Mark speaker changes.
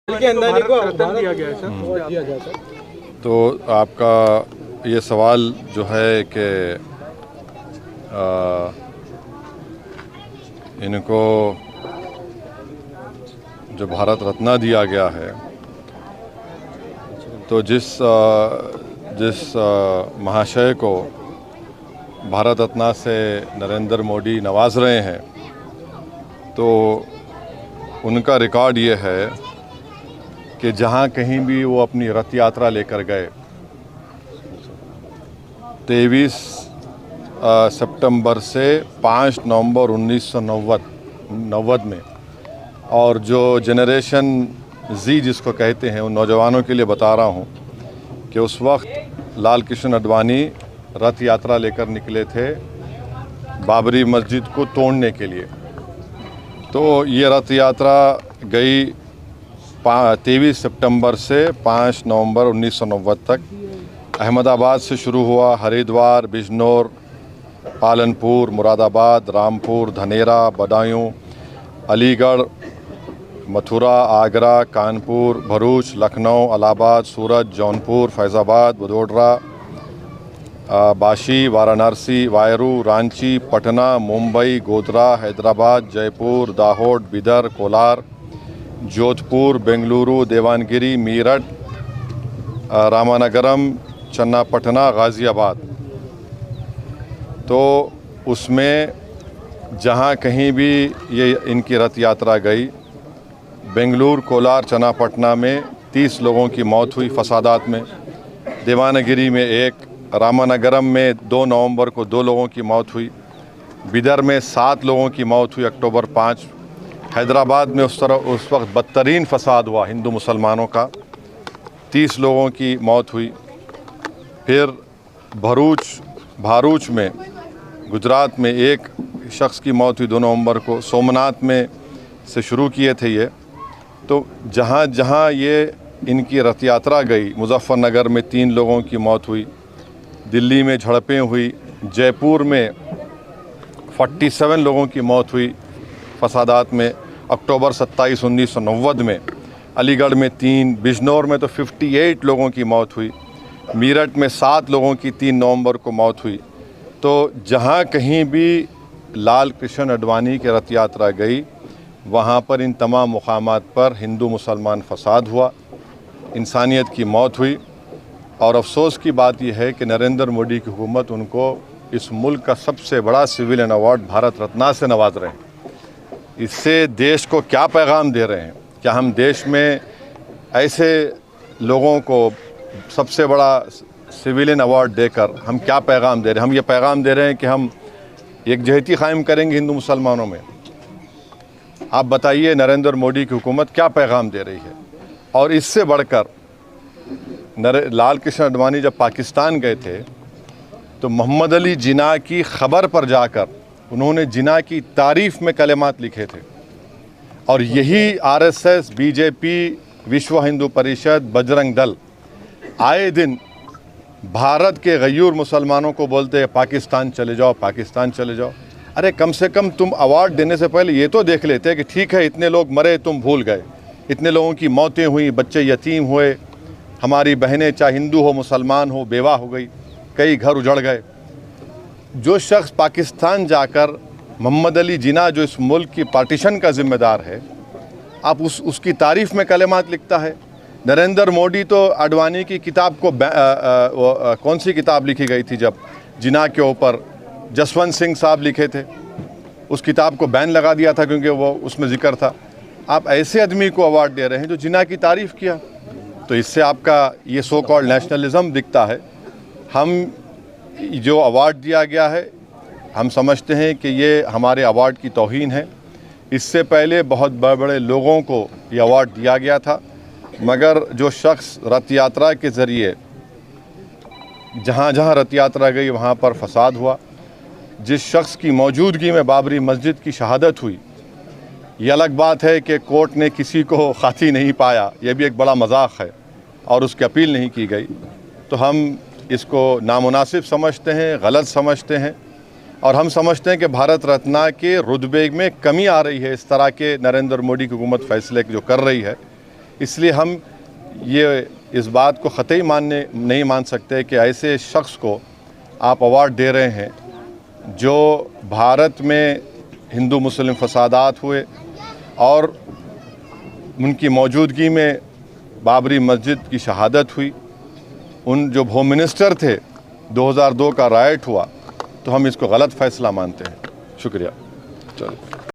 Speaker 1: के अंदाजे को दिया गया है सर।
Speaker 2: तो आपका ये सवाल जो है कि इनको जो भारत रत्न दिया गया है, तो जिस महाशय को भारत रत्न से नरेंद्र मोदी नवाज रहे हैं, तो उनका रिकॉर्ड ये है कि जहाँ कहीं भी वो अपनी रथ यात्रा लेकर गए 23 सितंबर से 5 नवंबर 1990 में, और जो जनरेशन जी जिसको कहते हैं उन नौजवानों के लिए बता रहा हूँ कि उस वक्त लाल कृष्ण आडवाणी रथ यात्रा लेकर निकले थे बाबरी मस्जिद को तोड़ने के लिए। तो ये रथ यात्रा गई 23 सितंबर से 5 नवंबर 1990 तक। अहमदाबाद से शुरू हुआ, हरिद्वार, बिजनौर, पालनपुर, मुरादाबाद, रामपुर, धनेरा, बदायूं, अलीगढ़, मथुरा, आगरा, कानपुर, भरूच, लखनऊ, इलाहाबाद, सूरत, जौनपुर, फैज़ाबाद, वडोदरा, बाशी, वाराणसी, वायरू, रांची, पटना, मुंबई, गोधरा, हैदराबाद, जयपुर, दाहोद, बिदर, कोलार, जोधपुर, बेंगलुरु, देवानगिरी, मीरठ, रामानगरम, चन्नापटना, गाज़ियाबाद। तो उसमें जहाँ कहीं भी ये इनकी रथ यात्रा गई, बेंगलुरु, कोलार, चन्नापटना में 30 लोगों की मौत हुई फसादात में, देवानगिरी में 1, रामानगरम में 2 नवंबर को 2 लोगों की मौत हुई, बिदर में 7 लोगों की मौत हुई अक्टूबर 5, हैदराबाद में उस वक्त बदतरीन फसाद हुआ हिंदू मुसलमानों का, 30 लोगों की मौत हुई। फिर भारूच में गुजरात में 1 शख्स की मौत हुई 2 नवंबर को। सोमनाथ में से शुरू किए थे ये। तो जहाँ जहाँ ये इनकी रथ यात्रा गई, मुजफ्फरनगर में 3 लोगों की मौत हुई, दिल्ली में झड़पें हुई, जयपुर में 47 लोगों की मौत हुई फसादात में अक्टूबर 27, 1990 में, अलीगढ़ में 3, बिजनौर में तो 58 लोगों की मौत हुई, मीरठ में 7 लोगों की 3 नवंबर को मौत हुई। तो जहाँ कहीं भी लाल कृष्ण आडवाणी की रथ यात्रा गई, वहाँ पर इन तमाम मुकामात पर हिंदू मुसलमान फसाद हुआ, इंसानियत की मौत हुई। और अफसोस की बात यह है कि नरेंद्र मोदी की हुकूमत उनको इस मुल्क का सबसे बड़ा सिविलियन अवार्ड भारत रत्न से नवाज रहे हैं। इससे देश को क्या पैगाम दे रहे हैं? क्या हम देश में ऐसे लोगों को सबसे बड़ा सिविलियन अवार्ड देकर हम क्या पैगाम दे रहे हैं? हम ये पैगाम दे रहे हैं कि हम एकजहती कायम करेंगे हिंदू मुसलमानों में। आप बताइए नरेंद्र मोदी की हुकूमत क्या पैगाम दे रही है? और इससे बढ़कर लाल कृष्ण आडवाणी जब पाकिस्तान गए थे तो मोहम्मद अली जिन्ना की ख़बर पर जाकर उन्होंने जिन्ना की तारीफ़ में कलिमात लिखे थे। और यही आरएसएस, बीजेपी, विश्व हिंदू परिषद, बजरंग दल आए दिन भारत के गयूर मुसलमानों को बोलते हैं पाकिस्तान चले जाओ, पाकिस्तान चले जाओ। अरे कम से कम तुम अवार्ड देने से पहले ये तो देख लेते कि ठीक है इतने लोग मरे, तुम भूल गए, इतने लोगों की मौतें हुई, बच्चे यतीम हुए, हमारी बहनें चाहे हिंदू हो मुसलमान हो बेवा हो गई, कई घर उजड़ गए। जो शख्स पाकिस्तान जाकर मोहम्मद अली जिन्ना जो इस मुल्क की पार्टीशन का ज़िम्मेदार है, आप उसकी तारीफ़ में कलिमात लिखता है। नरेंद्र मोदी तो आडवाणी की किताब को कौन सी किताब लिखी गई थी जब जिन्ना के ऊपर जसवंत सिंह साहब लिखे थे, उस किताब को बैन लगा दिया था क्योंकि वो उसमें ज़िक्र था। आप ऐसे आदमी को अवार्ड दे रहे हैं जो जिन्ना की तारीफ़ किया। तो इससे आपका ये सो कॉल्ड नेशनलिज़म दिखता है। हम जो अवार्ड दिया गया है, हम समझते हैं कि ये हमारे अवार्ड की तौहीन है। इससे पहले बहुत बड़े बड़े लोगों को ये अवार्ड दिया गया था, मगर जो शख्स रथ यात्रा के ज़रिए जहाँ जहाँ रथ यात्रा गई वहाँ पर फसाद हुआ, जिस शख्स की मौजूदगी में बाबरी मस्जिद की शहादत हुई, ये अलग बात है कि कोर्ट ने किसी को खाती नहीं पाया, यह भी एक बड़ा मजाक है, और उसकी अपील नहीं की गई। तो हम इसको नामुनासिब समझते हैं, गलत समझते हैं, और हम समझते हैं कि भारत रत्न के रुतबे में कमी आ रही है इस तरह के नरेंद्र मोदी की हुकूमत फ़ैसले जो कर रही है। इसलिए हम ये इस बात को ख़तई नहीं मान सकते कि ऐसे शख्स को आप अवार्ड दे रहे हैं जो भारत में हिंदू मुस्लिम फसादात हुए और उनकी मौजूदगी में बाबरी मस्जिद की शहादत हुई, उन जो होम मिनिस्टर थे 2002 का राइट हुआ, तो हम इसको गलत फ़ैसला मानते हैं। शुक्रिया। चलो।